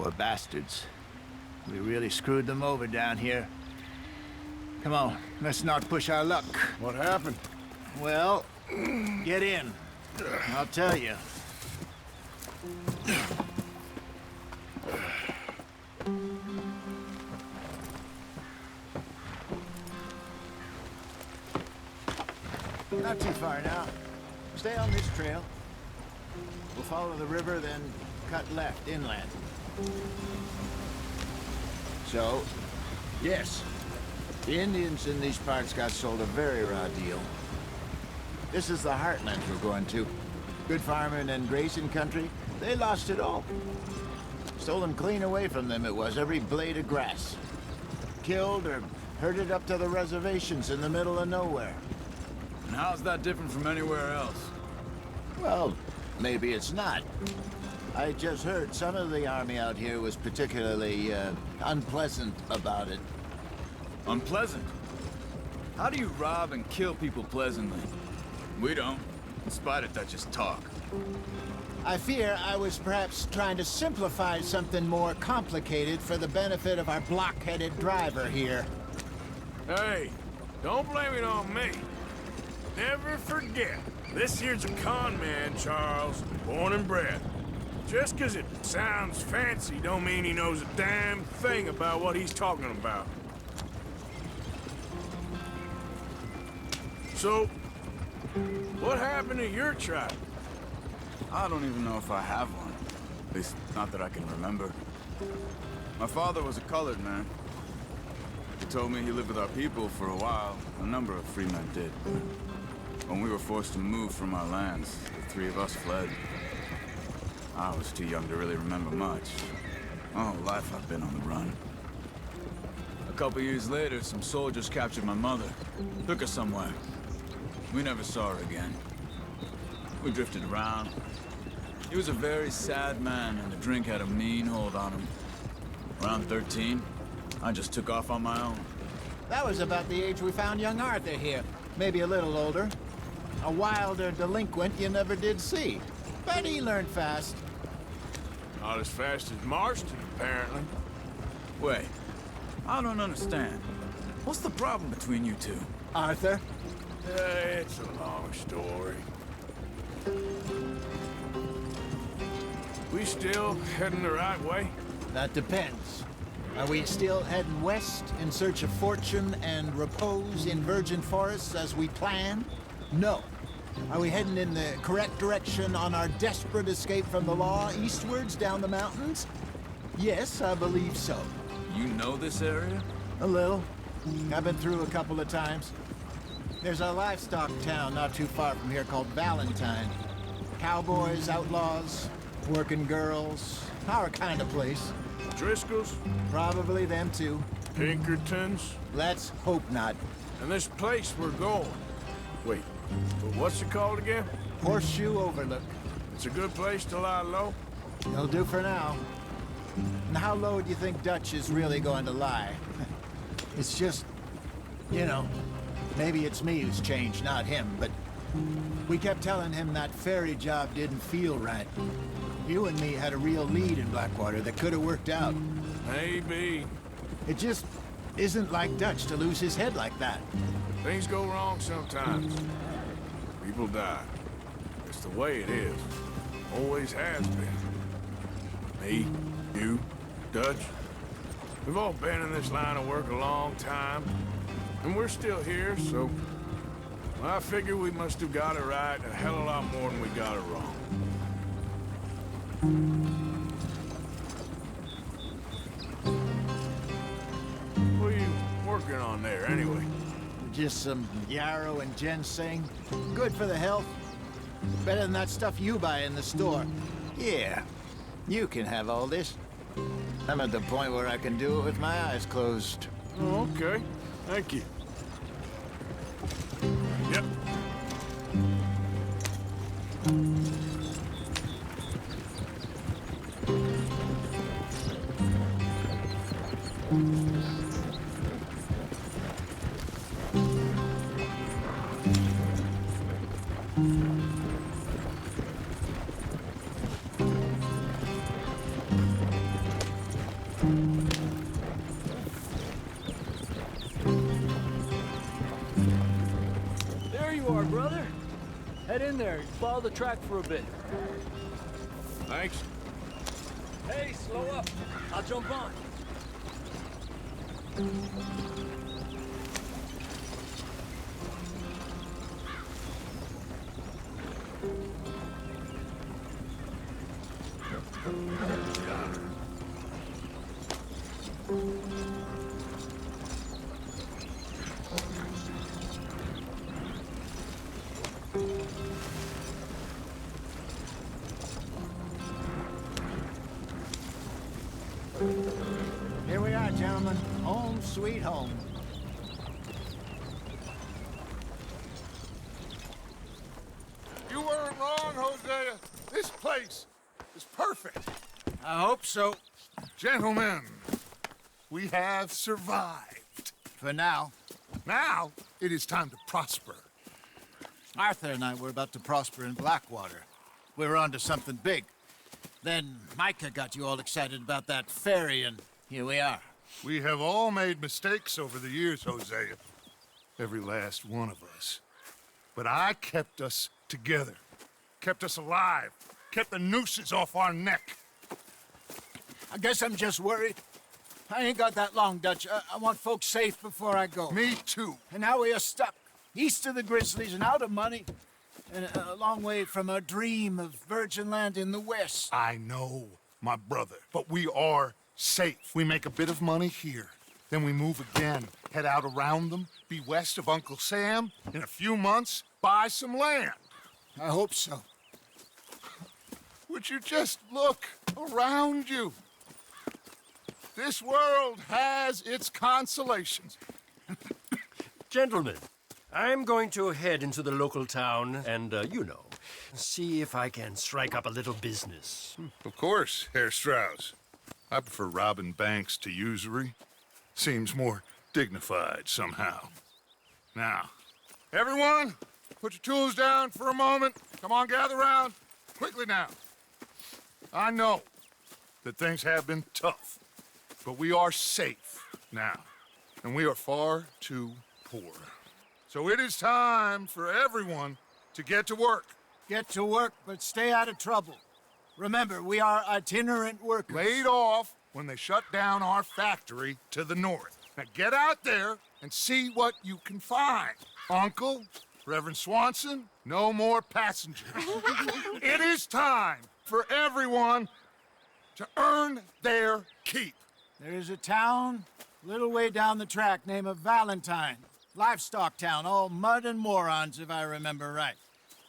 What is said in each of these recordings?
Poor bastards. We really screwed them over down here. Come on, let's not push our luck. What happened? Well, get in. I'll tell you. Not too far now. Stay on this trail. We'll follow the river, then cut left inland. So, yes, the Indians in these parts got sold a very raw deal. This is the heartland we're going to. Good farming and grazing country, they lost it all. Stolen clean away from them it was, every blade of grass. Killed or herded up to the reservations in the middle of nowhere. And how's that different from anywhere else? Well, maybe it's not. I just heard some of the army out here was particularly, unpleasant about it. Unpleasant? How do you rob and kill people pleasantly? We don't, in spite of Dutch's talk. I fear I was perhaps trying to simplify something more complicated for the benefit of our block-headed driver here. Hey, don't blame it on me. Never forget, this here's a con man, Charles, born and bred. Just 'cause it sounds fancy don't mean he knows a damn thing about what he's talking about. So, what happened to your tribe? I don't even know if I have one. At least, not that I can remember. My father was a colored man. He told me he lived with our people for a while. A number of free men did. When we were forced to move from our lands, the three of us fled. I was too young to really remember much. My whole life I've been on the run. A couple years later, some soldiers captured my mother. Took her somewhere. We never saw her again. We drifted around. He was a very sad man, and the drink had a mean hold on him. Around 13, I just took off on my own. That was about the age we found young Arthur here. Maybe a little older. A wilder delinquent you never did see. But he learned fast. Not as fast as Marston, apparently. Wait, I don't understand. What's the problem between you two? Arthur? It's a long story. We still heading the right way? That depends. Are we still heading west in search of fortune and repose in virgin forests as we planned? No. Are we heading in the correct direction on our desperate escape from the law eastwards down the mountains? Yes, I believe so. You know this area? A little. I've been through a couple of times. There's a livestock town not too far from here called Valentine. Cowboys, outlaws, working girls, our kind of place. Driscoll's? Probably them too. Pinkertons? Let's hope not. And this place we're going. Wait, but what's it called again? Horseshoe Overlook. It's a good place to lie low? It'll do for now. And how low do you think Dutch is really going to lie? It's just, you know, maybe it's me who's changed, not him, but we kept telling him that ferry job didn't feel right. You and me had a real lead in Blackwater that could have worked out. Maybe. It just isn't like Dutch to lose his head like that. Things go wrong sometimes. People die. It's the way it is. Always has been. Me, you, Dutch. We've all been in this line of work a long time. And we're still here, so... well, I figure we must have got it right a hell of a lot more than we got it wrong. What are you working on there, anyway? Just some yarrow and ginseng. Good for the health. Better than that stuff you buy in the store. Yeah, you can have all this. I'm at the point where I can do it with my eyes closed. Oh, okay. Thank you. Yep. in there. Follow the track for a bit. Thanks. Hey, slow up. I'll jump on. Here we are, gentlemen. Home sweet home. You weren't wrong, Hosea. This place is perfect. I hope so. Gentlemen, we have survived. For now. Now, it is time to prosper. Arthur and I were about to prosper in Blackwater. We were onto something big. Then Micah got you all excited about that ferry, and here we are. We have all made mistakes over the years, Hosea. Every last one of us. But I kept us together. Kept us alive. Kept the nooses off our neck. I guess I'm just worried. I ain't got that long, Dutch. I want folks safe before I go. Me too. And now we are stuck, east of the Grizzlies and out of money, and a long way from our dream of virgin land in the west. I know, my brother, but we are safe. We make a bit of money here. Then we move again, head out around them, be west of Uncle Sam. In a few months, buy some land. I hope so. Would you just look around you? This world has its consolations. Gentlemen, I'm going to head into the local town and, see if I can strike up a little business. Of course, Herr Strauss. I prefer robbing banks to usury. Seems more dignified somehow. Now, everyone, put your tools down for a moment. Come on, gather round. Quickly now. I know that things have been tough, but we are safe now, and we are far too poor. So it is time for everyone to get to work. Get to work, but stay out of trouble. Remember, we are itinerant workers. Laid off when they shut down our factory to the north. Now get out there and see what you can find. Uncle, Reverend Swanson, no more passengers. It is time for everyone to earn their keep. There is a town a little way down the track named Valentine. Livestock town, all mud and morons, if I remember right.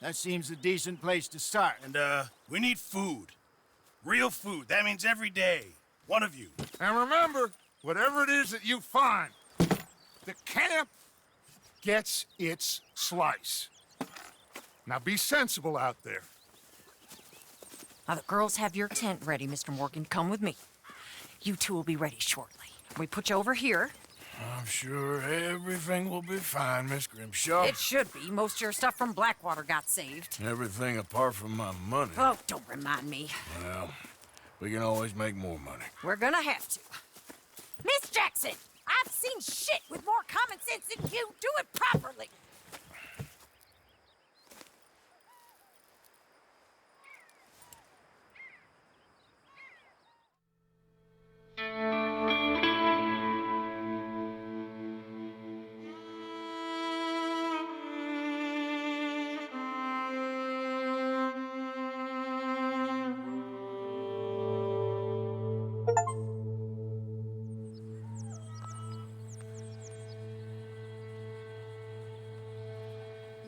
That seems a decent place to start. And, we need food. Real food. That means every day. One of you. And remember, whatever it is that you find, the camp gets its slice. Now be sensible out there. Now, the girls have your tent ready, Mr. Morgan. Come with me. You two will be ready shortly. We put you over here. I'm sure everything will be fine, Miss Grimshaw. It should be. Most of your stuff from Blackwater got saved. Everything apart from my money. Oh, don't remind me. Well, we can always make more money. We're gonna have to. Miss Jackson, I've seen shit with more common sense than you. Do it properly.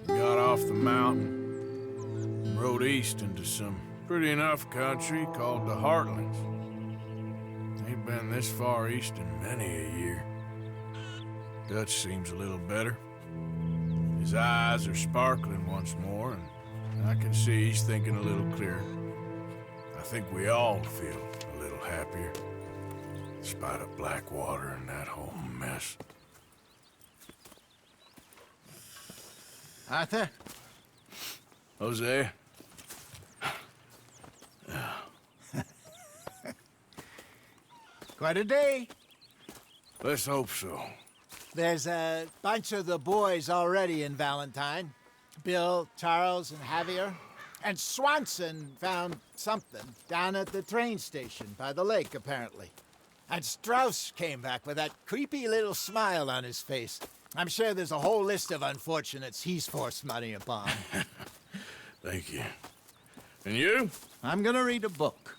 Got off the mountain, rode east into some pretty enough country called the Heartlands. Ain't been this far east in many a year. Dutch seems a little better. His eyes are sparkling once more, and I can see he's thinking a little clearer. I think we all feel a little happier, in spite of Blackwater and that whole mess. Arthur? Jose? Quite a day. Let's hope so. There's a bunch of the boys already in Valentine. Bill, Charles, and Javier. And Swanson found something down at the train station by the lake, apparently. And Strauss came back with that creepy little smile on his face. I'm sure there's a whole list of unfortunates he's forced money upon. Thank you. And you? I'm gonna read a book.